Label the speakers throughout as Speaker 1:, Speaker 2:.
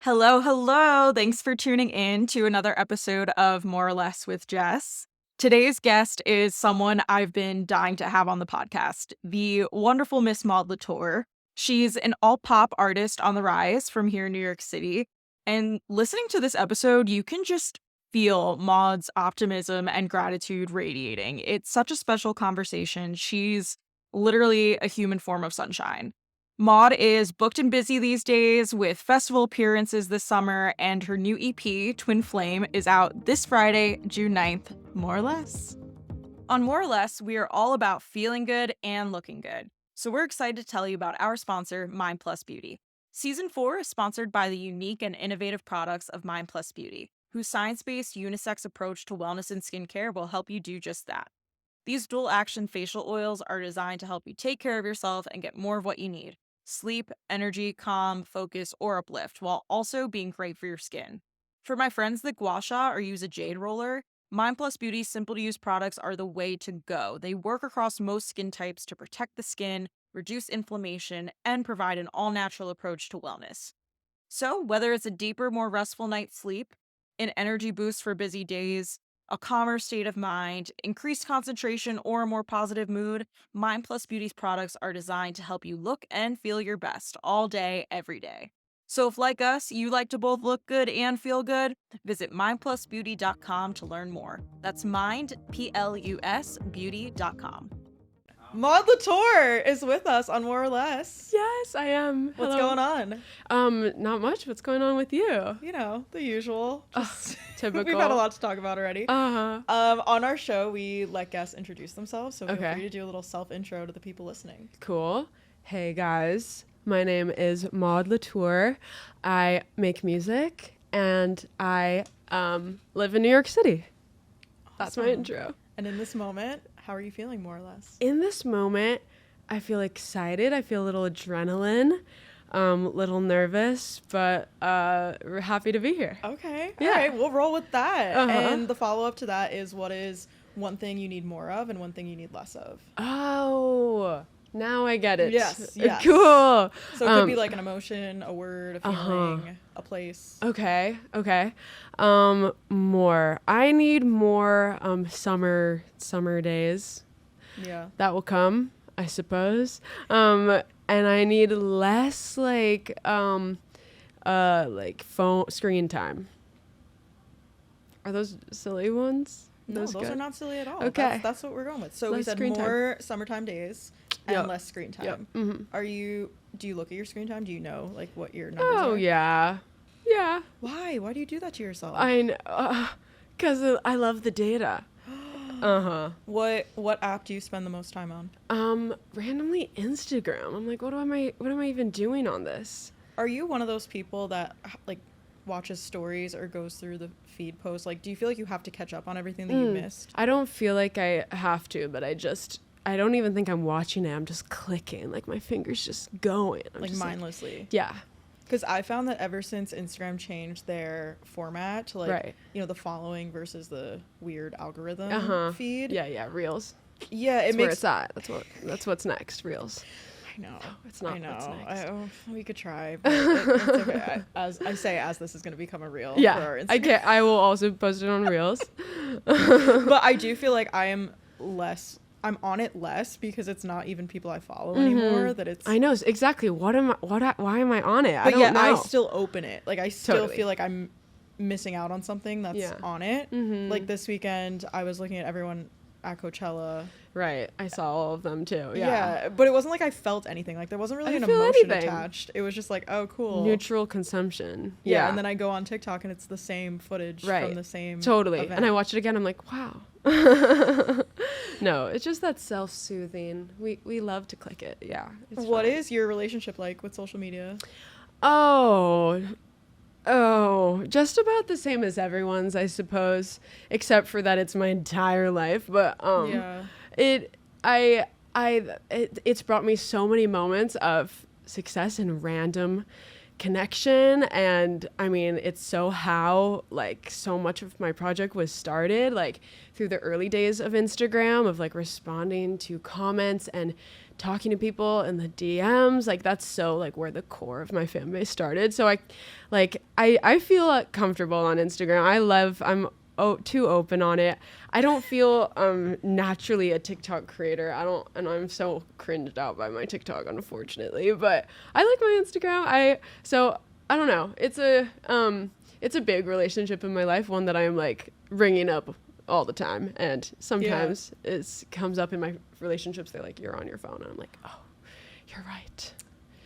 Speaker 1: Hello, hello. Thanks for tuning in to another episode of More or Less with Jess. Today's guest is someone I've been dying to have on the podcast, the wonderful Miss Maude Latour. She's an alt-pop artist on the rise from here in New York City. And listening to this episode, you can just feel Maude's optimism and gratitude radiating. It's such a special conversation. She's literally a human form of sunshine. Maude is booked and busy these days with festival appearances this summer, and her new EP, Twin Flame, is out this Friday, June 9th, more or less. On More or Less, we are all about feeling good and looking good. So we're excited to tell you about our sponsor, Mind Plus Beauty. Season 4 is sponsored by the unique and innovative products of Mind Plus Beauty, whose science-based unisex approach to wellness and skincare will help you do just that. These dual-action facial oils are designed to help you take care of yourself and get more of what you need. Sleep, energy, calm, focus, or uplift, while also being great for your skin. For my friends that gua sha or use a jade roller, Mind Plus Beauty's simple-to-use products are the way to go. They work across most skin types to protect the skin, reduce inflammation, and provide an all-natural approach to wellness. So, whether it's a deeper, more restful night's sleep, an energy boost for busy days, a calmer state of mind, increased concentration, or a more positive mood, Mind Plus Beauty's products are designed to help you look and feel your best all day, every day. So if, like us, you like to both look good and feel good, visit mindplusbeauty.com to learn more. That's Mind, P-L-U-S, beauty.com. Maude Latour is with us on More or Less.
Speaker 2: Yes, I am.
Speaker 1: What's going on?
Speaker 2: Not much. What's going on with you?
Speaker 1: You know, the usual. Just
Speaker 2: typical.
Speaker 1: We've had a lot to talk about already.
Speaker 2: Uh-huh.
Speaker 1: On our show, we let guests introduce themselves, so feel
Speaker 2: Okay.
Speaker 1: free to do a little self-intro to the people listening.
Speaker 2: Cool. Hey, guys. My name is Maude Latour. I make music, and I live in New York City. That's my intro.
Speaker 1: And in this moment, how are you feeling, more or less?
Speaker 2: In this moment, I feel excited. I feel a little adrenaline, little nervous, but we're happy to be here.
Speaker 1: Okay.
Speaker 2: Yeah.
Speaker 1: All right, we'll roll with that.
Speaker 2: Uh-huh.
Speaker 1: And the follow-up to that is, what is one thing you need more of and one thing you need less of?
Speaker 2: Oh, now I get it.
Speaker 1: Yes.
Speaker 2: Cool.
Speaker 1: So it could be like an emotion, a word, a feeling, a place.
Speaker 2: Okay. More. I need more summer days.
Speaker 1: Yeah.
Speaker 2: That will come, I suppose. And I need less phone screen time. Are those silly ones?
Speaker 1: No, those
Speaker 2: good?
Speaker 1: are not silly at all.
Speaker 2: Okay.
Speaker 1: That's what we're going with. So
Speaker 2: Less
Speaker 1: we said
Speaker 2: screen
Speaker 1: more summertime days and
Speaker 2: Yep.
Speaker 1: less screen time.
Speaker 2: Yep. Mm-hmm.
Speaker 1: Do you look at your screen time? Do you know like what your numbers
Speaker 2: Oh,
Speaker 1: are?
Speaker 2: yeah. Yeah.
Speaker 1: Why? Why do you do that to yourself?
Speaker 2: I know. Because I love the data. Uh-huh.
Speaker 1: What app do you spend the most time on?
Speaker 2: Randomly Instagram. I'm like, what am I even doing on this?
Speaker 1: Are you one of those people that like watches stories or goes through the feed posts? Like, do you feel like you have to catch up on everything that you missed?
Speaker 2: I don't feel like I have to, but I don't even think I'm watching it. I'm just clicking. Like, my fingers just going. I'm
Speaker 1: Like
Speaker 2: just
Speaker 1: mindlessly.
Speaker 2: yeah.
Speaker 1: Because I found that ever since Instagram changed their format to like,
Speaker 2: Right.
Speaker 1: the following versus the weird algorithm feed.
Speaker 2: Yeah, Reels.
Speaker 1: Yeah,
Speaker 2: That's
Speaker 1: it
Speaker 2: where
Speaker 1: makes.
Speaker 2: it's at. That's what's next, Reels.
Speaker 1: I know.
Speaker 2: It's not
Speaker 1: I know.
Speaker 2: what's next.
Speaker 1: We could try, but it's okay. As this is going to become a reel for
Speaker 2: Yeah,
Speaker 1: our Instagram.
Speaker 2: I will also post it on Reels.
Speaker 1: But I do feel like I'm on it less because it's not even people I follow anymore. That it's.
Speaker 2: I know exactly why am I on it?
Speaker 1: But
Speaker 2: I don't know.
Speaker 1: I still open it. Like I still
Speaker 2: Totally.
Speaker 1: feel like I'm missing out on something that's on it.
Speaker 2: Mm-hmm.
Speaker 1: Like this weekend, I was looking at everyone at Coachella.
Speaker 2: Right, I saw all of them too.
Speaker 1: Yeah, but it wasn't like I felt anything. Like there wasn't really an
Speaker 2: feel
Speaker 1: emotion
Speaker 2: anything.
Speaker 1: attached. It was just like, oh, cool.
Speaker 2: Neutral consumption.
Speaker 1: Yeah, and then I go on TikTok and it's the same footage from the same
Speaker 2: totally
Speaker 1: event.
Speaker 2: And I watch it again, I'm like, wow. No, it's just that self-soothing. We love to click it. Yeah, it's
Speaker 1: What
Speaker 2: fun.
Speaker 1: is your relationship like with social media?
Speaker 2: Oh, just about the same as everyone's, I suppose, except for that it's my entire life. But it's brought me so many moments of success and random connection. And I mean, it's so how like so much of my project was started like through the early days of Instagram, of like responding to comments and talking to people in the DMs. Like that's so like where the core of my fan base started. So I feel comfortable on Instagram. I'm too open on it. I don't feel naturally a TikTok creator. And I'm so cringed out by my TikTok, unfortunately. But I like my Instagram. I don't know. It's a big relationship in my life, one that I'm like bringing up all the time. And sometimes it comes up in my relationships. They're like, you're on your phone. And I'm like, oh, you're right.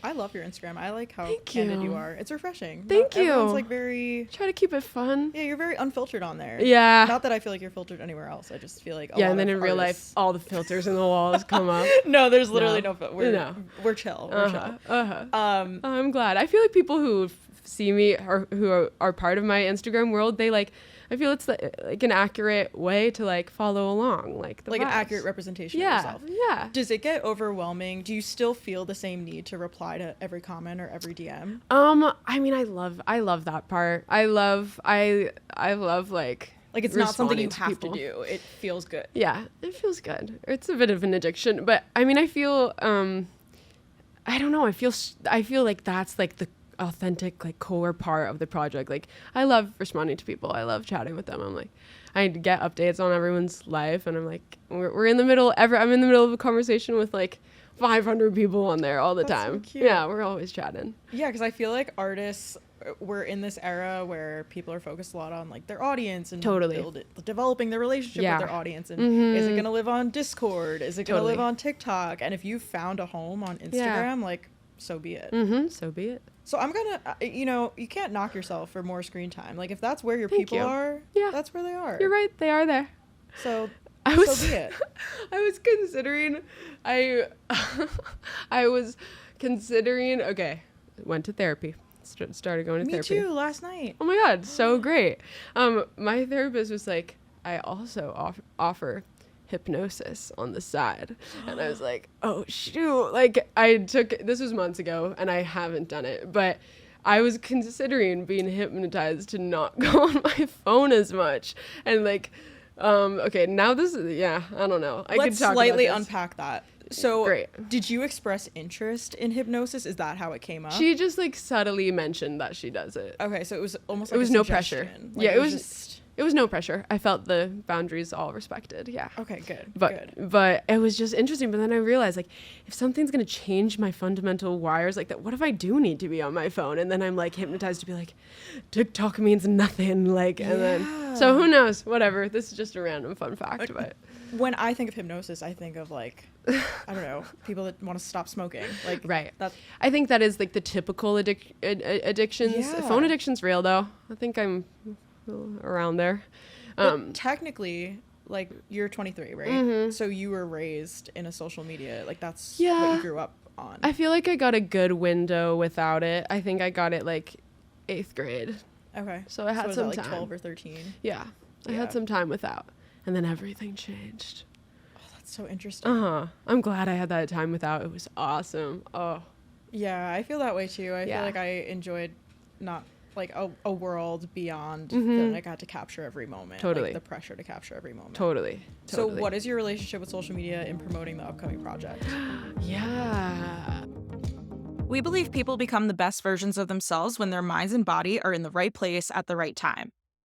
Speaker 1: I love your Instagram. I like how candid you are. It's refreshing.
Speaker 2: Thank you.
Speaker 1: Everyone's like very...
Speaker 2: Try to keep it fun.
Speaker 1: Yeah, you're very unfiltered on there.
Speaker 2: Yeah.
Speaker 1: Not that I feel like you're filtered anywhere else. I just feel like
Speaker 2: and then in real life, all the filters in the walls come up.
Speaker 1: No, there's literally no we're chill. We're chill.
Speaker 2: I'm glad. I feel like people who see me or who are part of my Instagram world, they like... I feel it's like an accurate way to like follow along, like
Speaker 1: an accurate representation of yourself.
Speaker 2: Yeah.
Speaker 1: Does it get overwhelming? Do you still feel the same need to reply to every comment or every DM?
Speaker 2: I mean, I love that part. I love like
Speaker 1: it's not something you have to do. It feels good.
Speaker 2: Yeah, it feels good. It's a bit of an addiction, but I mean, I feel I don't know. I feel like that's like the authentic like core part of the project. Like I love responding to people. I love chatting with them. I'm like, I get updates on everyone's life, and I'm like, I'm in the middle of a conversation with like 500 people on there all the time. So cute. Yeah, we're always chatting.
Speaker 1: Yeah, because I feel like artists, we're in this era where people are focused a lot on like their audience and developing their relationship with their audience, and is it going to live on Discord, is it going to live on TikTok, and if you found a home on Instagram, like so be it.
Speaker 2: So be it.
Speaker 1: So I'm gonna, you can't knock yourself for more screen time. Like if that's where your people are, that's where they are.
Speaker 2: You're right, they are there.
Speaker 1: So be it.
Speaker 2: I was considering, okay, went to therapy. Started going to therapy.
Speaker 1: Me too, last night.
Speaker 2: Oh my God, so great. My therapist was like, I also offer hypnosis on the side. And I was like, oh shoot. Like this was months ago and I haven't done it, but I was considering being hypnotized to not go on my phone as much. And like, okay, now this is, I don't know.
Speaker 1: Let's slightly unpack that. So
Speaker 2: great.
Speaker 1: Did you express interest in hypnosis? Is that how it came up?
Speaker 2: She just like subtly mentioned that she does it.
Speaker 1: Okay, so it was almost like
Speaker 2: it was no pressure.
Speaker 1: Like,
Speaker 2: yeah, it was no pressure. I felt the boundaries all respected. Yeah.
Speaker 1: Okay, good.
Speaker 2: But it was just interesting. But then I realized, like, if something's going to change my fundamental wires like that, what if I do need to be on my phone? And then I'm, like, hypnotized to be like, TikTok means nothing. Like, and then, so who knows? Whatever. This is just a random fun fact. But
Speaker 1: when I think of hypnosis, I think of, like, I don't know, people that want to stop smoking. Like,
Speaker 2: right. I think that is, like, the typical addictions.
Speaker 1: Yeah.
Speaker 2: Phone addiction's real, though. I think I'm around there.
Speaker 1: But technically, like, you're 23, right? So you were raised in a social media, like that's what you grew up on.
Speaker 2: I feel like I got a good window without it. I think I got it like 8th grade.
Speaker 1: Okay.
Speaker 2: So I had some time.
Speaker 1: 12 or 13.
Speaker 2: Yeah. I had some time without, and then everything changed.
Speaker 1: Oh, that's so interesting.
Speaker 2: I'm glad I had that time without. It was awesome. Oh.
Speaker 1: Yeah, I feel that way too. I feel like I enjoyed not like a world beyond feeling like I had to capture every moment.
Speaker 2: Totally.
Speaker 1: Like the pressure to capture every moment.
Speaker 2: Totally.
Speaker 1: So what is your relationship with social media in promoting the upcoming project?
Speaker 2: Yeah.
Speaker 1: We believe people become the best versions of themselves when their minds and body are in the right place at the right time.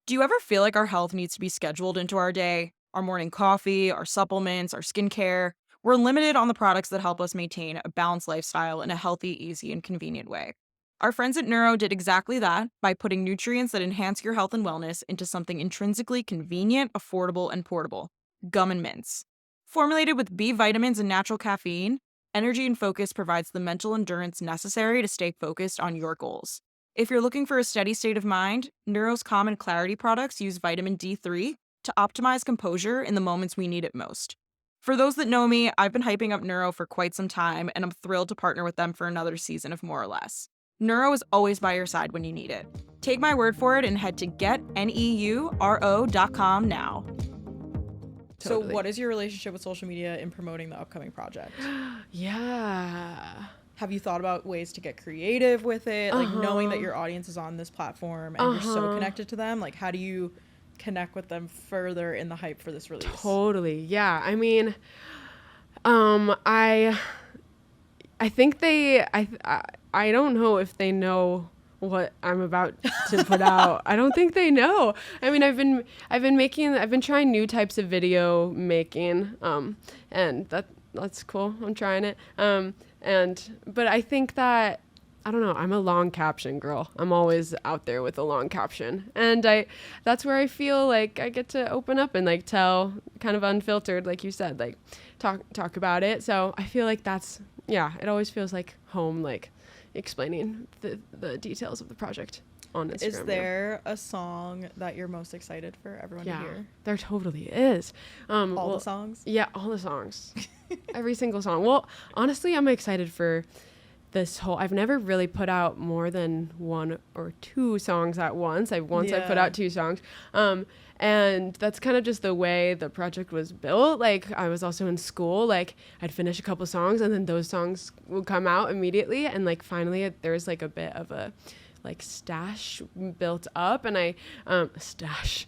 Speaker 1: Do you ever feel like our health needs to be scheduled into our day? Our morning coffee, our supplements, our skincare? We're limited on the products that help us maintain a balanced lifestyle in a healthy, easy, and convenient way. Our friends at Neuro did exactly that by putting nutrients that enhance your health and wellness into something intrinsically convenient, affordable, and portable: gum and mints. Formulated with B vitamins and natural caffeine, Energy and Focus provides the mental endurance necessary to stay focused on your goals. If you're looking for a steady state of mind, Neuro's Calm and Clarity products use vitamin D3 to optimize composure in the moments we need it most. For those that know me, I've been hyping up Neuro for quite some time, and I'm thrilled to partner with them for another season of More or Less. Neuro is always by your side when you need it. Take my word for it and head to getneuro.com now.
Speaker 2: Totally.
Speaker 1: So what is your relationship with social media in promoting the upcoming project?
Speaker 2: Yeah.
Speaker 1: have you thought about ways to get creative with it? Like knowing that your audience is on this platform and you're so connected to them, like how do you connect with them further in the hype for this release?
Speaker 2: Totally. Yeah. I mean, I think I don't know if they know what I'm about to put out. I don't think they know. I mean, I've been trying new types of video making, and that's cool. I'm trying it. But I think that, I don't know, I'm a long caption girl. I'm always out there with a long caption. And that's where I feel like I get to open up and like tell kind of unfiltered, like you said, like talk about it. So I feel like it always feels like home, like explaining the details of the project on Instagram.
Speaker 1: Is there a song that you're most excited for everyone to hear?
Speaker 2: There totally is.
Speaker 1: All the songs?
Speaker 2: Yeah, all the songs. Every single song. Well, honestly, I'm excited for this whole, I've never really put out more than 1 or 2 songs at once. I put out 2 songs. And that's kind of just the way the project was built. Like, I was also in school, like I'd finish a couple songs and then those songs would come out immediately. And like, finally there's like a bit of a like stash built up, and stash.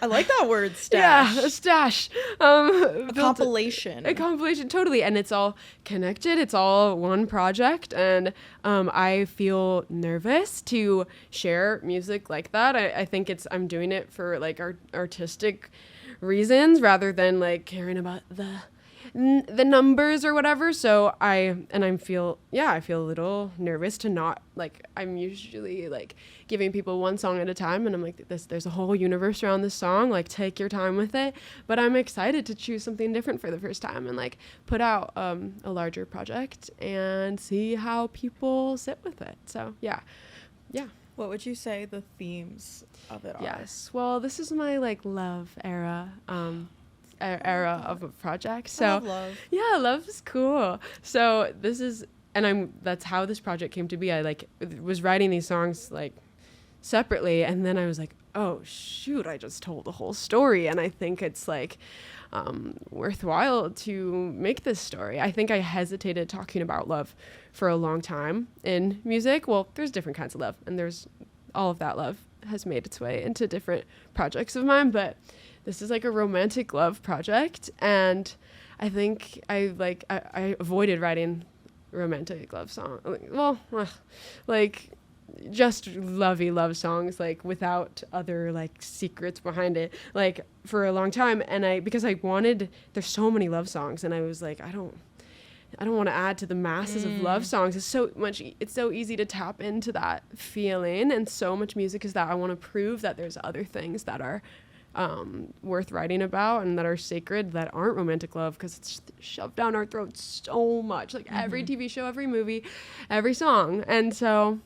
Speaker 1: I like that word, stash.
Speaker 2: Yeah, a stash.
Speaker 1: A compilation.
Speaker 2: A compilation, totally. And it's all connected. It's all one project. And I feel nervous to share music like that. I think I'm doing it for like artistic reasons rather than like caring about the numbers or whatever. So I feel a little nervous to not, like, I'm usually like giving people one song at a time, and I'm like, there's a whole universe around this song, like take your time with it. But I'm excited to choose something different for the first time and like put out a larger project and see how people sit with it. So yeah.
Speaker 1: What would you say the themes of it are?
Speaker 2: Yes, well, this is my like love era of a project. So
Speaker 1: love.
Speaker 2: Yeah, love is cool. So this is, and that's how this project came to be. I like was writing these songs like separately, and then I was like, oh shoot, I just told the whole story, and I think it's like worthwhile to make this story. I think I hesitated talking about love for a long time in music. Well, there's different kinds of love, and there's all of that love has made its way into different projects of mine, but this is like a romantic love project, and I think I avoided writing romantic love songs. Like just lovey love songs, like without other like secrets behind it, like for a long time. And because I wanted, there's so many love songs, and I was like, I don't want to add to the masses of love songs. It's so easy to tap into that feeling, and so much music is that I want to prove that there's other things that are worth writing about and that are sacred, that aren't romantic love, because it's shoved down our throats so much, like every TV show, every movie, every song. And so,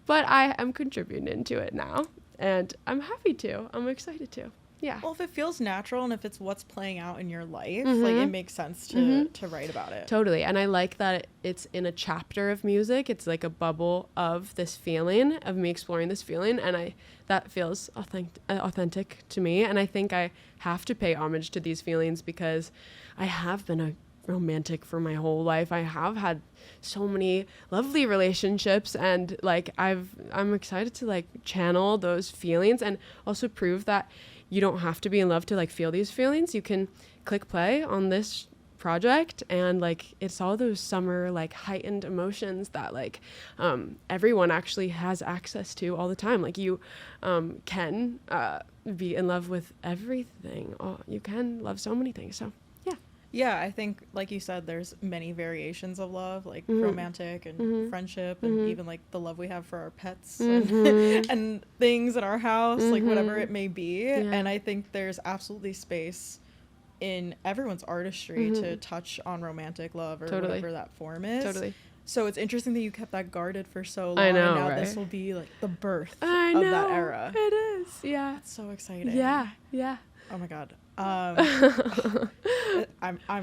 Speaker 2: but I am contributing to it now, and I'm happy to. I'm excited to. Yeah.
Speaker 1: Well, if it feels natural and if it's what's playing out in your life, like it makes sense to write about it.
Speaker 2: Totally. And I like that it's in a chapter of music. It's like a bubble of this feeling, of me exploring this feeling. And that feels authentic to me. And I think I have to pay homage to these feelings because I have been a romantic for my whole life. I have had so many lovely relationships, and like I'm excited to like channel those feelings and also prove that you don't have to be in love to like feel these feelings. You can click play on this project, and like it's all those summer like heightened emotions that like everyone actually has access to all the time. Like you can be in love with everything. You can love so many things. So
Speaker 1: yeah, I think like you said, there's many variations of love, like romantic and friendship, and even like the love we have for our pets and things in our house, like whatever it may be. And I think there's absolutely space in everyone's artistry to touch on romantic love or whatever that form is.
Speaker 2: Totally.
Speaker 1: So it's interesting that you kept that guarded for so long.
Speaker 2: I know,
Speaker 1: and now
Speaker 2: right?
Speaker 1: This will be like the birth of
Speaker 2: that
Speaker 1: era.
Speaker 2: It is. Yeah.
Speaker 1: It's so exciting.
Speaker 2: Yeah.
Speaker 1: Oh my God. I'm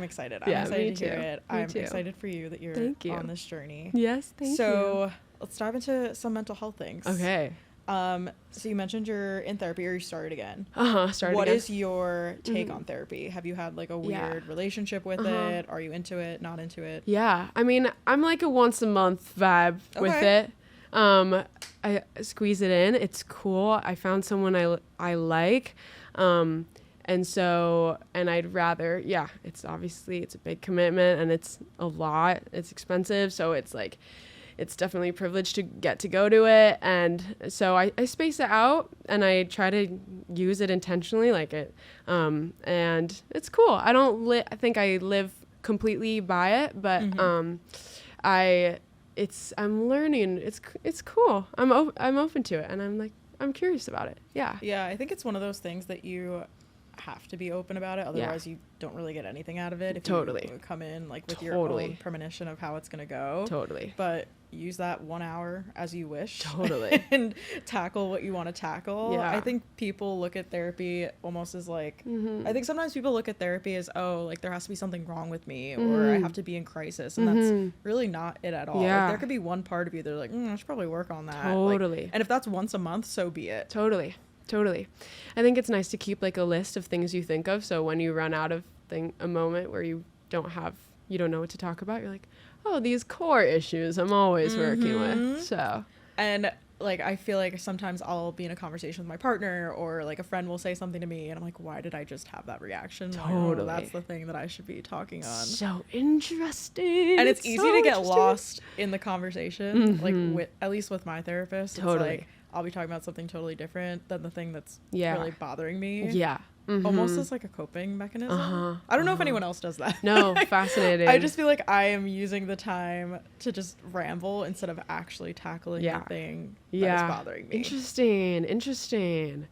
Speaker 1: excited. I'm excited to hear it. I'm excited for you that you're on this journey.
Speaker 2: Yes, thank you.
Speaker 1: So let's dive into some mental health things.
Speaker 2: Okay.
Speaker 1: So you mentioned you're in therapy, or you started again.
Speaker 2: Started
Speaker 1: What
Speaker 2: again.
Speaker 1: is your take on therapy? Have you had like a weird relationship with it? Are you into it, not into it?
Speaker 2: Yeah. I mean, I'm like a once a month vibe with it. I squeeze it in. It's cool. I found someone I like. And so, and I'd rather, it's obviously, it's a big commitment and it's a lot. It's expensive. So it's like, it's definitely a privilege to get to go to it. And so I space it out and I try to use it intentionally, like it. And it's cool. I think I live completely by it, but I'm learning. It's cool. I'm open to it, and I'm curious about it. Yeah,
Speaker 1: I think it's one of those things that you have to be open about it, otherwise you don't really get anything out of it if you come in like with your own premonition of how it's gonna go. But use that 1 hour as you wish and tackle what you want to tackle. I think people look at therapy almost as like I think sometimes people look at therapy as, oh, like there has to be something wrong with me or I have to be in crisis, and that's really not it at all. Like, there could be one part of you that are like, I should probably work on that. Like, and if that's once a month, so be it.
Speaker 2: Totally. I think it's nice to keep like a list of things you think of, so when you run out of a moment where you don't know what to talk about, you're like, oh, these core issues I'm always working with. So,
Speaker 1: and like I feel like sometimes I'll be in a conversation with my partner, or like a friend will say something to me and I'm like, why did I just have that reaction? Like, that's the thing that I should be talking on.
Speaker 2: So interesting.
Speaker 1: And it's easy to get lost in the conversation, like at least with my therapist. It's like I'll be talking about something totally different than the thing that's really bothering me. Almost as like a coping mechanism. I don't know if anyone else does that.
Speaker 2: No, fascinating.
Speaker 1: I just feel like I am using the time to just ramble instead of actually tackling the thing that is bothering me.
Speaker 2: Interesting.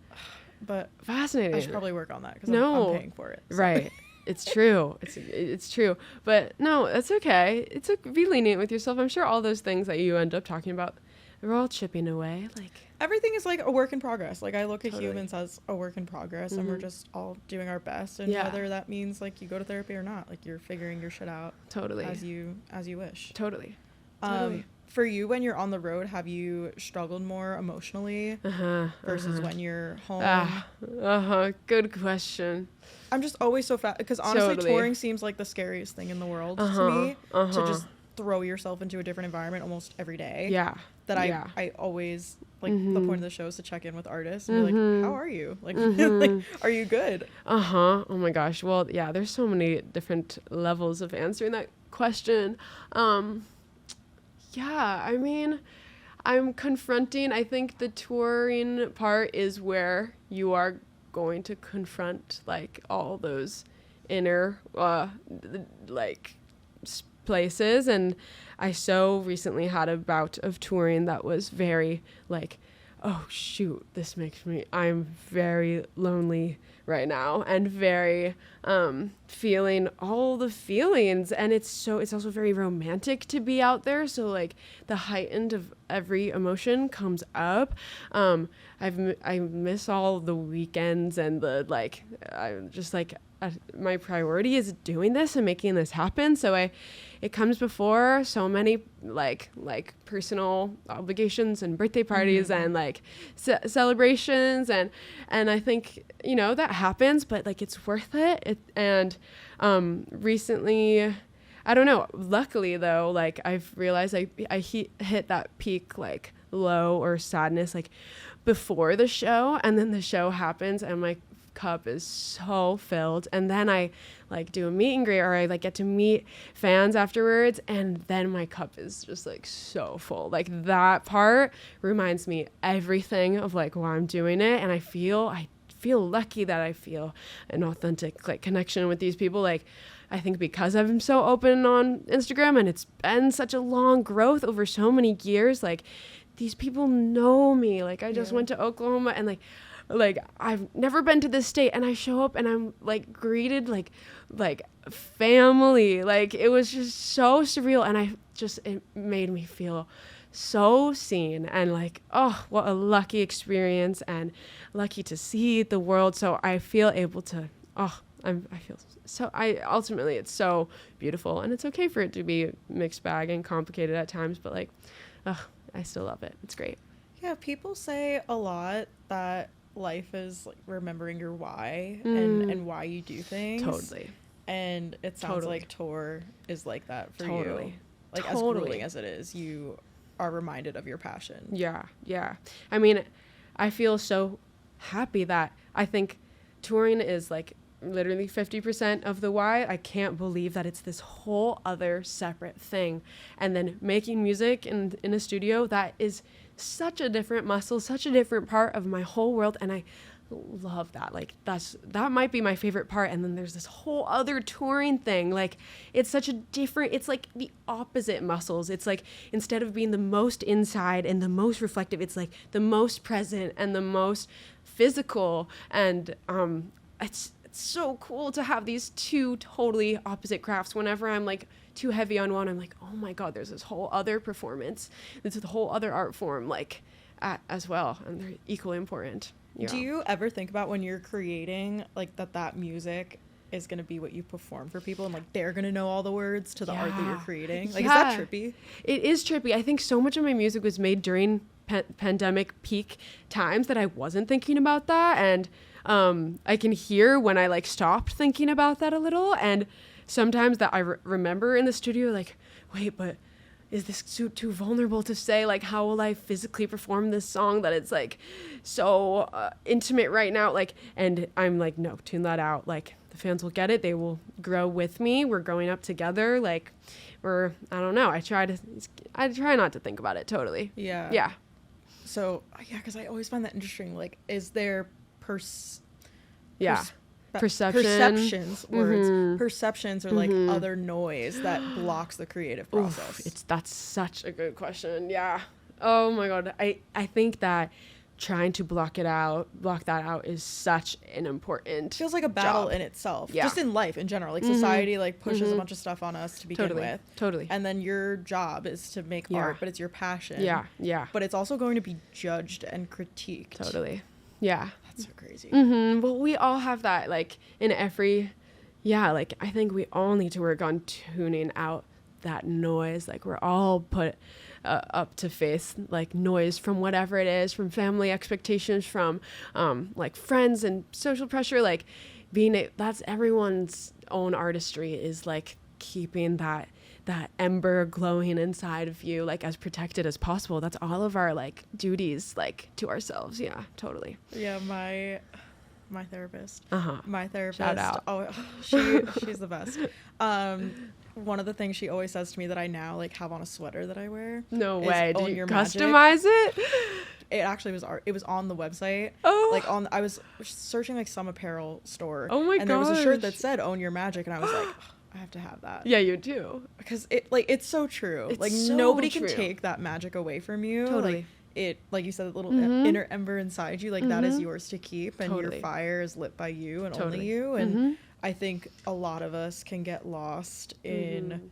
Speaker 1: But
Speaker 2: fascinating.
Speaker 1: I should probably work on that because I'm paying for it. So.
Speaker 2: Right. It's true. It's true. But no, that's okay. Be lenient with yourself. I'm sure all those things that you end up talking about, they're all chipping away. Like,
Speaker 1: everything is like a work in progress. Like I look at humans as a work in progress, and we're just all doing our best. And whether that means like you go to therapy or not, like you're figuring your shit out as you wish.
Speaker 2: Totally.
Speaker 1: For you, when you're on the road, have you struggled more emotionally versus when you're home?
Speaker 2: Good question.
Speaker 1: I'm just always so fast because honestly, touring seems like the scariest thing in the world to me. To just throw yourself into a different environment almost every day. I always like the point of the show is to check in with artists and be like, how are you? Like, like, are you good?
Speaker 2: Oh my gosh. Well, there's so many different levels of answering that question. I mean, I'm confronting. I think the touring part is where you are going to confront like all those inner places. And I so recently had a bout of touring that was very like, oh shoot, I'm very lonely right now and very feeling all the feelings, and it's also very romantic to be out there, so like the heightened of every emotion comes up. I miss all the weekends and the like. I'm just like my priority is doing this and making this happen, so it comes before so many like personal obligations and birthday parties and like celebrations, and I think that happens, but like it's worth it. And recently, I don't know, luckily though, like I've realized I hit that peak like low or sadness like before the show, and then the show happens and my cup is so filled, and then I like do a meet and greet, or I like get to meet fans afterwards, and then my cup is just like so full. Like that part reminds me everything of like why I'm doing it, and I feel lucky that I feel an authentic like connection with these people. Like I think because I'm so open on Instagram and it's been such a long growth over so many years, like these people know me. Like I just went to Oklahoma, and like I've never been to this state, and I show up and I'm like greeted like family. Like it was just so surreal, and it made me feel so seen, and like, oh, what a lucky experience and lucky to see the world. So I feel able to, ultimately it's so beautiful, and it's okay for it to be a mixed bag and complicated at times, but like, I still love it. It's great.
Speaker 1: Yeah, people say a lot that life is like remembering your why and why you do things.
Speaker 2: Totally.
Speaker 1: And it sounds like tour is like that for you. Like as grueling as it is, you are reminded of your passion.
Speaker 2: Yeah. I mean, I feel so happy that I think touring is like literally 50% of the why. I can't believe that it's this whole other separate thing. And then making music in a studio, that is such a different muscle, such a different part of my whole world. And I love that. Like that might be my favorite part. And then there's this whole other touring thing. Like it's such a different, it's like the opposite muscles. It's like instead of being the most inside and the most reflective, it's like the most present and the most physical. And it's so cool to have these two totally opposite crafts. Whenever I'm like too heavy on one, I'm like, oh my God, there's this whole other performance. This is a whole other art form, like as well. And they're equally important. Yeah.
Speaker 1: Do you ever think about when you're creating like that music is going to be what you perform for people and like they're going to know all the words to the art that you're creating? Like, is that trippy?
Speaker 2: It is trippy. I think so much of my music was made during pandemic peak times that I wasn't thinking about that. And I can hear when I like stopped thinking about that a little. And sometimes that I remember in the studio, like, wait, but is this too vulnerable to say? Like, how will I physically perform this song that it's like so intimate right now? Like, and I'm like, no, tune that out. Like, the fans will get it. They will grow with me. We're growing up together. Like, I don't know. I try not to think about it. Totally.
Speaker 1: Yeah. So, yeah, because I always find that interesting. Like, is there perceptions or like other noise that blocks the creative process?
Speaker 2: That's such a good question. Yeah. Oh my God. I think that trying to block that out is such an important
Speaker 1: feels like a battle
Speaker 2: job
Speaker 1: in itself. Just in life in general. Like society like pushes a bunch of stuff on us to begin with.
Speaker 2: Totally.
Speaker 1: And then your job is to make art, but it's your passion.
Speaker 2: Yeah.
Speaker 1: But it's also going to be judged and critiqued.
Speaker 2: Totally. Yeah.
Speaker 1: That's so crazy.
Speaker 2: Well, we all have that, like, in every, like, I think we all need to work on tuning out that noise. Like, we're all put up to face, like, noise from whatever it is, from family expectations, from, like, friends and social pressure. Like, that's everyone's own artistry is, like, keeping that ember glowing inside of you, like, as protected as possible. That's all of our, like, duties, like, to ourselves. Yeah, totally.
Speaker 1: Yeah, my therapist. My therapist.
Speaker 2: Shout out.
Speaker 1: Oh, she's the best. One of the things she always says to me that I now, like, have on a sweater that I wear.
Speaker 2: No way. Did you
Speaker 1: magic.
Speaker 2: customize it?
Speaker 1: It actually was art. It was on the website.
Speaker 2: Oh.
Speaker 1: Like, I was searching, like, some apparel store.
Speaker 2: Oh my
Speaker 1: And there was a shirt that said, "Own Your Magic," and I was like, I have to have that.
Speaker 2: Yeah, you do.
Speaker 1: Because it's so true.
Speaker 2: It's
Speaker 1: like,
Speaker 2: so
Speaker 1: nobody
Speaker 2: true.
Speaker 1: can take that magic away from you.
Speaker 2: Totally.
Speaker 1: Like you said, the little inner ember inside you, like, that is yours to keep, and your fire is lit by you and only you. And I think a lot of us can get lost in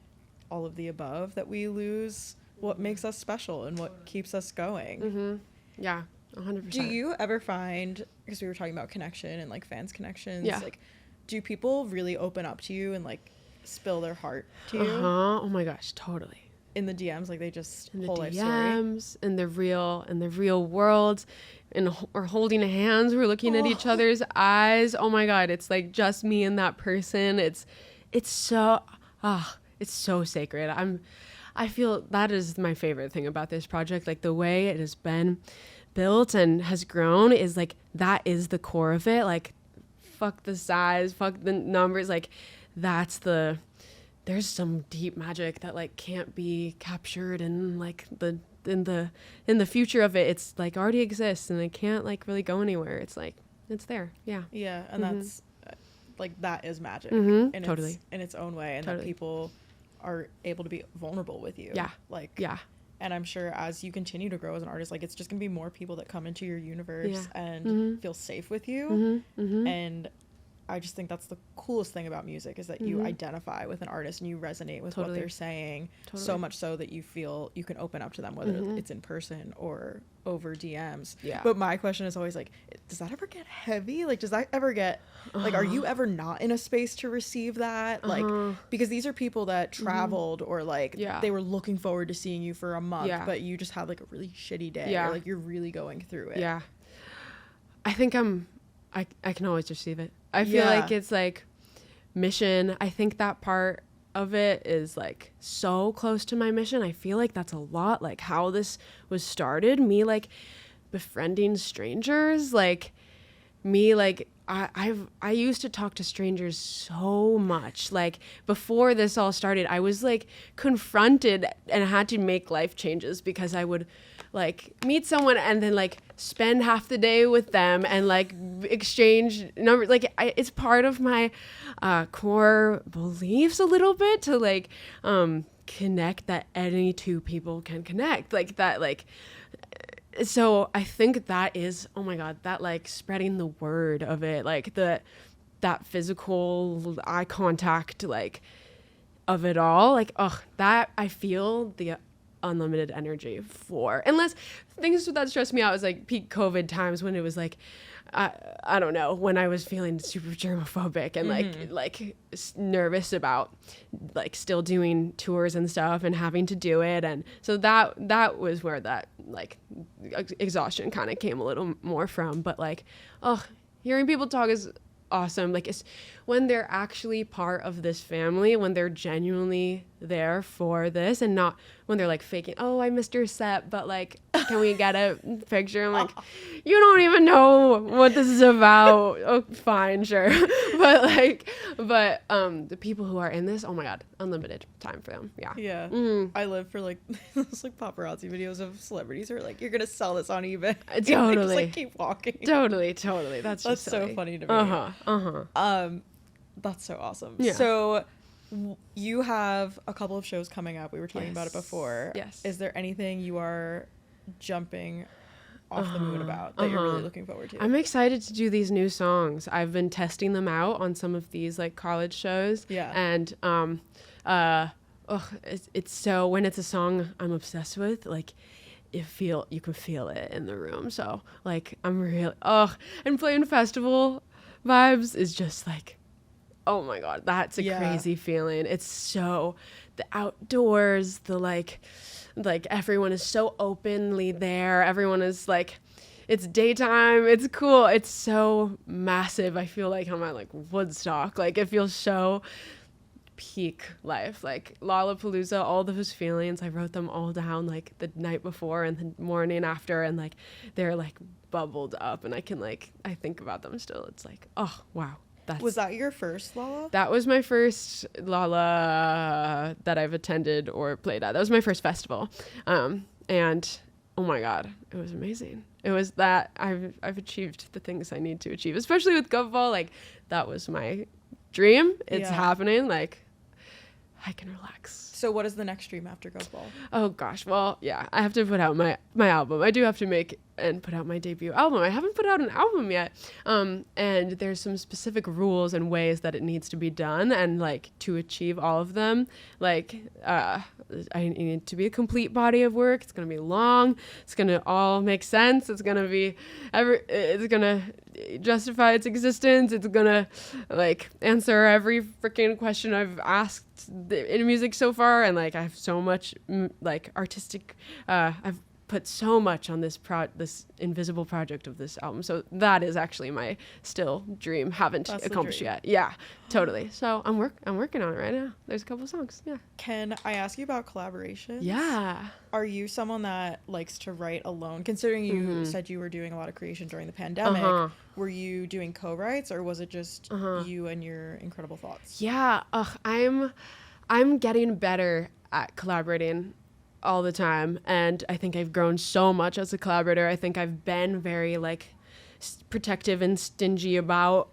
Speaker 1: all of the above, that we lose what makes us special and what keeps us going.
Speaker 2: Yeah, 100%.
Speaker 1: Do you ever find, because we were talking about connection and, like, fans connections,
Speaker 2: Yeah.
Speaker 1: like, do people really open up to you and, like, spill their heart to you?
Speaker 2: Oh my gosh, totally.
Speaker 1: In the DMs, like, they just
Speaker 2: In the
Speaker 1: whole life story.
Speaker 2: DMs, in the real world, we're holding hands, we're looking at each other's eyes. Oh my God, it's like just me and that person. It's so sacred. I feel that is my favorite thing about this project. Like, the way it has been built and has grown is like, that is the core of it. Like, fuck the size, fuck the numbers. Like, there's some deep magic that, like, can't be captured, and, like, in the future of it, it's like already exists, and it can't, like, really go anywhere. It's like, it's there. Yeah.
Speaker 1: Yeah. And that's like, that is magic
Speaker 2: Totally.
Speaker 1: in its own way, and that people are able to be vulnerable with you.
Speaker 2: Yeah.
Speaker 1: Like,
Speaker 2: yeah.
Speaker 1: And I'm sure as you continue to grow as an artist, like, it's just gonna be more people that come into your universe and feel safe with you. And I just think that's the coolest thing about music, is that you identify with an artist and you resonate with what they're saying, so much so that you feel you can open up to them, whether it's in person or over DMs. Yeah. But my question is always like, does that ever get heavy? Like, does that ever get, like, are you ever not in a space to receive that? Like, because these are people that traveled or like they were looking forward to seeing you for a month, but you just had like a really shitty day, or like you're really going through it.
Speaker 2: Yeah. I think I can always receive it. I feel like it's like mission. I think that part of it is like so close to my mission. I feel like that's a lot like how this was started. Me like befriending strangers, like me like I used to talk to strangers so much. Like before this all started, I was like confronted and had to make life changes because I would like meet someone and then like spend half the day with them and like exchange numbers. Like it's part of my core beliefs a little bit to like connect, that any two people can connect like that. Like, so I think that is, oh my God, that like spreading the word of it, like that physical eye contact, like of it all, like, oh, that I feel the unlimited energy for. Unless things that stressed me out was like peak COVID times when it was like, I don't know, when I was feeling super germophobic and like nervous about like still doing tours and stuff and having to do it. And so that was where that like exhaustion kind of came a little more from. But like, oh, hearing people talk is awesome. Like it's when they're actually part of this family, when they're genuinely there for this and not when they're like faking, oh, I missed your set, but like, can we get a picture? I'm like, you don't even know what this is about. Oh, fine, sure. but the people who are in this, oh my God, unlimited time for them. Yeah.
Speaker 1: Yeah. I live for like those like paparazzi videos of celebrities who are like, you're going to sell this on eBay.
Speaker 2: Totally.
Speaker 1: Just like keep walking.
Speaker 2: Totally. That's just
Speaker 1: so funny to me. That's so awesome. Yeah. So you have a couple of shows coming up. We were talking about it before.
Speaker 2: Yes.
Speaker 1: Is there anything you are jumping off the moon about that you're really looking forward to?
Speaker 2: I'm excited to do these new songs. I've been testing them out on some of these like college shows. Yeah. And it's so, when it's a song I'm obsessed with, like you can feel it in the room. So like I'm really and playing festival vibes is just like, oh my God, that's a crazy feeling. It's so, the outdoors, the like everyone is so openly there. Everyone is like, it's daytime. It's cool. It's so massive. I feel like I'm at like Woodstock. Like it feels so peak life. Like Lollapalooza, all those feelings, I wrote them all down like the night before and the morning after, and like they're like bubbled up and I can like, I think about them still. It's like, oh wow.
Speaker 1: Was that your first Lolla?
Speaker 2: That was my first Lolla that I've attended or played at. That was my first festival. And oh my God, it was amazing. It was that I've achieved the things I need to achieve, especially with Govball. Like that was my dream. It's happening. Like I can relax.
Speaker 1: So what is the next dream after Govball?
Speaker 2: Oh gosh. Well, yeah, I have to put out my album. I do have to make and put out my debut album. I haven't put out an album yet. And there's some specific rules and ways that it needs to be done. And like to achieve all of them, like I need to be a complete body of work. It's going to be long. It's going to all make sense. It's going to be it's going to justify its existence. It's going to like answer every freaking question I've asked in music so far. And like I have so much like artistic I've put so much on this invisible project of this album. So that is actually my still dream. Haven't accomplished yet. Yeah, totally. So I'm working on it right now. There's a couple songs. Yeah.
Speaker 1: Can I ask you about collaborations?
Speaker 2: Yeah.
Speaker 1: Are you someone that likes to write alone? Considering you said you were doing a lot of creation during the pandemic, were you doing co-writes or was it just you and your incredible thoughts?
Speaker 2: Yeah. I'm getting better at collaborating all the time, and I think I've grown so much as a collaborator. I think I've been very like protective and stingy about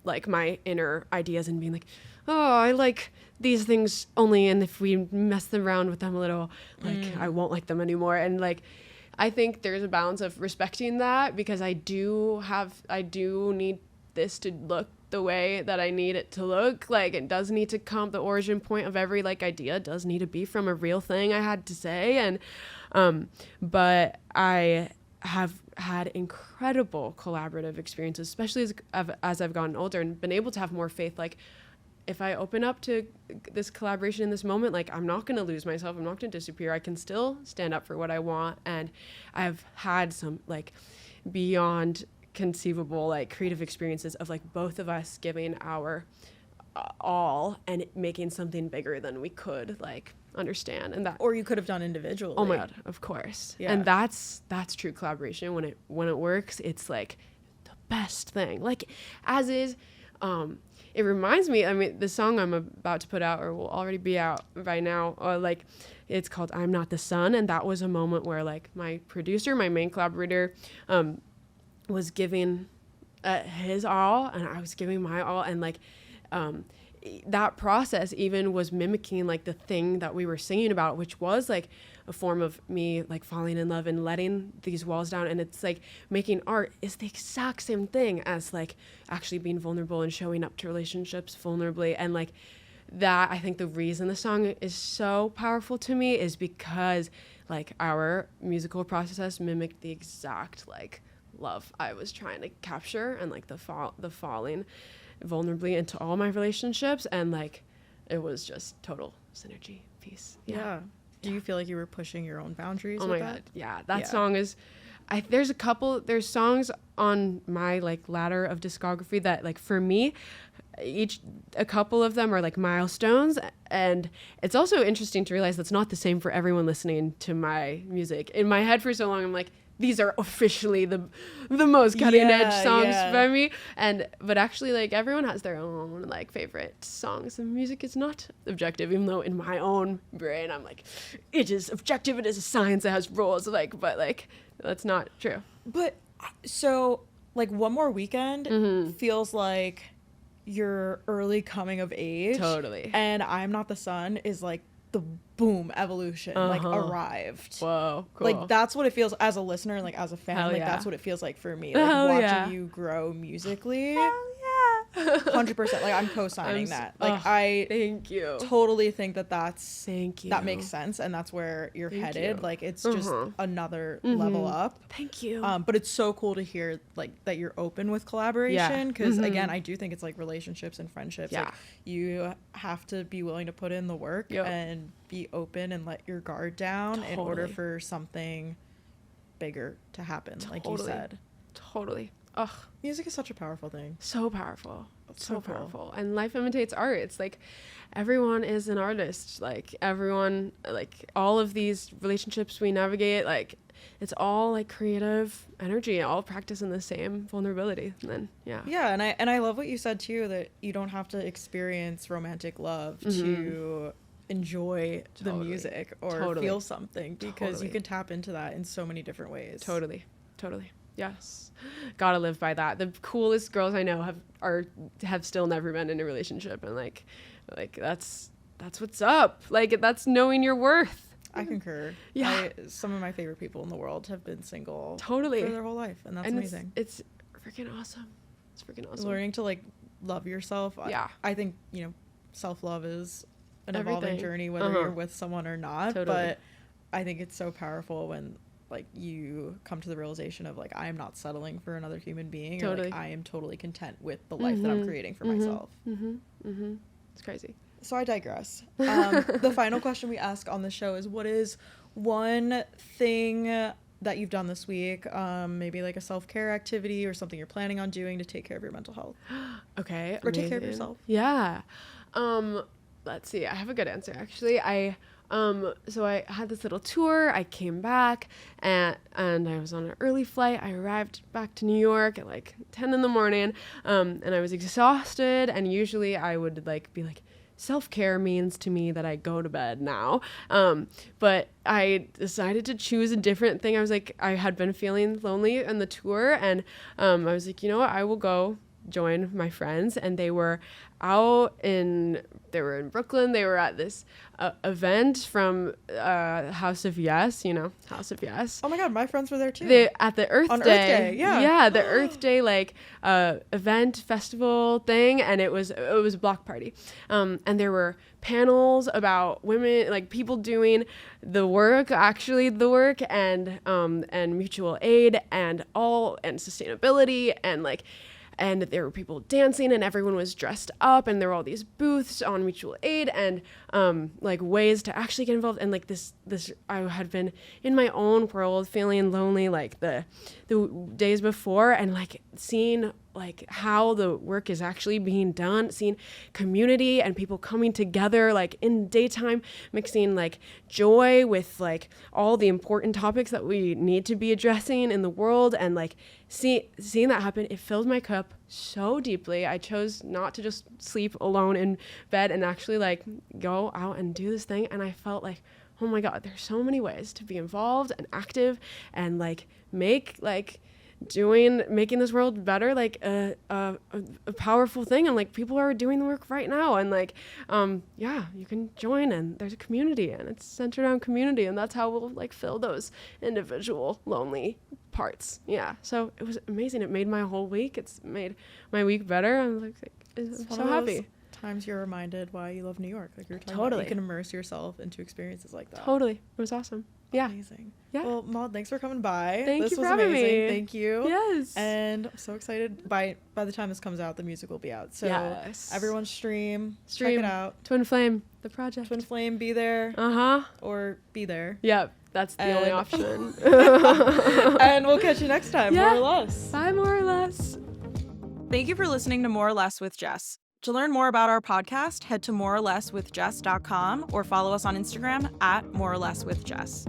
Speaker 2: like my inner ideas and being like, oh, I like these things only, and if we mess around with them a little, like I won't like them anymore. And like I think there's a balance of respecting that because I do need this to look the way that I need it to look. Like, it does need to come, the origin point of every like idea does need to be from a real thing I had to say. And but I have had incredible collaborative experiences, especially as I've gotten older and been able to have more faith. Like, if I open up to this collaboration in this moment, like, I'm not going to lose myself. I'm not going to disappear. I can still stand up for what I want. And I've had some like beyond conceivable like creative experiences of like both of us giving our all and making something bigger than we could like understand. And that,
Speaker 1: or you could have done individually.
Speaker 2: oh my God, of course. Yeah. And that's true collaboration. When it works, it's like the best thing. Like, as is, it reminds me, I mean, the song I'm about to put out, or will already be out by now, like, it's called I'm Not the Sun. And that was a moment where like my producer, my main collaborator, was giving his all and I was giving my all. And like, that process even was mimicking like the thing that we were singing about, which was like a form of me like falling in love and letting these walls down. And it's like making art is the exact same thing as like actually being vulnerable and showing up to relationships vulnerably. And like that, I think the reason the song is so powerful to me is because like our musical process mimicked the exact like love I was trying to capture, and like the falling vulnerably into all my relationships. And like it was just total synergy piece.
Speaker 1: Yeah. Do you feel like you were pushing your own boundaries?
Speaker 2: Oh
Speaker 1: with
Speaker 2: my
Speaker 1: that?
Speaker 2: God. Yeah. That song is, there's songs on my like ladder of discography that like for me, a couple of them are like milestones. And it's also interesting to realize that's not the same for everyone listening to my music. In my head for so long, I'm like, these are officially the most cutting edge songs by me. But actually like everyone has their own like favorite songs, and music is not objective, even though in my own brain I'm like, it is objective, it is a science, it has rules, like, but like that's not true.
Speaker 1: But so like One More Weekend feels like your early coming of age.
Speaker 2: Totally.
Speaker 1: And I'm Not the Sun is like the boom evolution, like arrived.
Speaker 2: Whoa, cool.
Speaker 1: Like that's what it feels as a listener, like as a fan.
Speaker 2: Hell
Speaker 1: like
Speaker 2: yeah.
Speaker 1: that's what it feels like for me. Like watching you grow musically.
Speaker 2: Hell yeah.
Speaker 1: 100%. Like I'm co-signing that. Like I
Speaker 2: thank you.
Speaker 1: Totally think that's
Speaker 2: Thank you.
Speaker 1: that makes sense, and that's where you're
Speaker 2: Thank
Speaker 1: headed.
Speaker 2: you.
Speaker 1: Like it's just another level up.
Speaker 2: Thank you.
Speaker 1: But it's so cool to hear like that you're open with collaboration, because again, I do think it's like relationships and friendships. Like you have to be willing to put in the work and be open and let your guard down in order for something bigger to happen. Like you said.
Speaker 2: Totally. Ugh.
Speaker 1: Music is such a powerful thing.
Speaker 2: So powerful. So
Speaker 1: cool.
Speaker 2: powerful. And life imitates art. It's like everyone is an artist. Like everyone, like all of these relationships we navigate, like it's all like creative energy, all practicing the same vulnerability. And then
Speaker 1: Yeah, and I love what you said too, that you don't have to experience romantic love to enjoy the music or feel something, because you can tap into that in so many different ways.
Speaker 2: Totally. Yes. Gotta live by that. The coolest girls I know have still never been in a relationship, and like that's what's up. Like that's knowing your worth.
Speaker 1: I concur.
Speaker 2: Yeah.
Speaker 1: Some of my favorite people in the world have been single for their whole life, and that's amazing.
Speaker 2: It's freaking awesome. It's freaking awesome.
Speaker 1: Learning to like love yourself.
Speaker 2: Yeah.
Speaker 1: I think, self-love is an evolving journey, whether you're with someone or not.
Speaker 2: Totally.
Speaker 1: But I think it's so powerful when like you come to the realization of like, I am not settling for another human being. Or like, I am totally content with the life that I'm creating for myself.
Speaker 2: It's crazy.
Speaker 1: So I digress. The final question we ask on the show is, what is one thing that you've done this week, maybe like a self-care activity or something you're planning on doing to take care of your mental health?
Speaker 2: Okay.
Speaker 1: Or take care of yourself?
Speaker 2: Yeah. Let's see. I have a good answer, actually. So I had this little tour. I came back and I was on an early flight. I arrived back to New York at like 10 in the morning. And I was exhausted. And usually I would like be like, self-care means to me that I go to bed now. But I decided to choose a different thing. I was like, I had been feeling lonely on the tour, and I was like, you know what? I will go join my friends, and they were in Brooklyn. They were at this event from House of Yes, House of Yes.
Speaker 3: Oh my God, my friends were there too.
Speaker 2: At the Earth
Speaker 3: On
Speaker 2: Day.
Speaker 3: Earth Day, yeah.
Speaker 2: Yeah, the Earth Day event festival thing, and it was a block party. And there were panels about women, like people doing the work, and mutual aid and sustainability, and there were people dancing, and everyone was dressed up, and there were all these booths on mutual aid and ways to actually get involved. And this I had been in my own world feeling lonely the days before, and seeing how the work is actually being done, seeing community and people coming together in daytime, mixing joy with all the important topics that we need to be addressing in the world, and seeing that happen, it filled my cup so deeply. I chose not to just sleep alone in bed and actually go out and do this thing. And I felt oh my God, there's so many ways to be involved and active and making this world better, a powerful thing. And people are doing the work right now, and you can join, and there's a community, and it's centered on community, and that's how we'll fill those individual lonely parts. Yeah, so it was amazing. It made my whole week. It's made my week better. I'm so happy.
Speaker 3: Times you're reminded why you love New York. You're talking
Speaker 2: Totally.
Speaker 3: about, you can immerse yourself into experiences like that.
Speaker 2: Totally. It was awesome. Yeah.
Speaker 3: Amazing.
Speaker 2: Yeah.
Speaker 3: Well, Maude, thanks for coming by.
Speaker 2: Thank you for
Speaker 3: was
Speaker 2: having
Speaker 3: amazing.
Speaker 2: me.
Speaker 3: Thank you.
Speaker 2: Yes.
Speaker 3: And I'm so excited. By the time this comes out, the music will be out. So
Speaker 2: yes.
Speaker 3: Everyone stream, check it out.
Speaker 2: Twin Flame, the project.
Speaker 3: Twin Flame, be there. Or be there.
Speaker 2: Yep. That's the only option.
Speaker 3: And we'll catch you next time, more or less.
Speaker 2: Bye, more or less.
Speaker 1: Thank you for listening to More or Less with Jess. To learn more about our podcast, head to moreorlesswithjess.com or follow us on Instagram at moreorlesswithjess.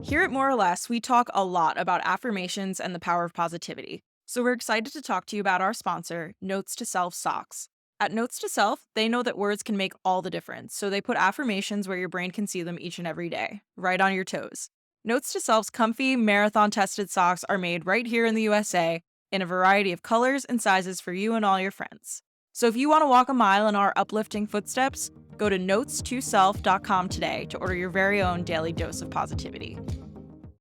Speaker 1: Here at More or Less, we talk a lot about affirmations and the power of positivity. So we're excited to talk to you about our sponsor, Notes to Self Socks. At Notes to Self, they know that words can make all the difference, so they put affirmations where your brain can see them each and every day, right on your toes. Notes to Self's comfy, marathon-tested socks are made right here in the USA, in a variety of colors and sizes for you and all your friends. So if you want to walk a mile in our uplifting footsteps, go to notes2self.com today to order your very own daily dose of positivity.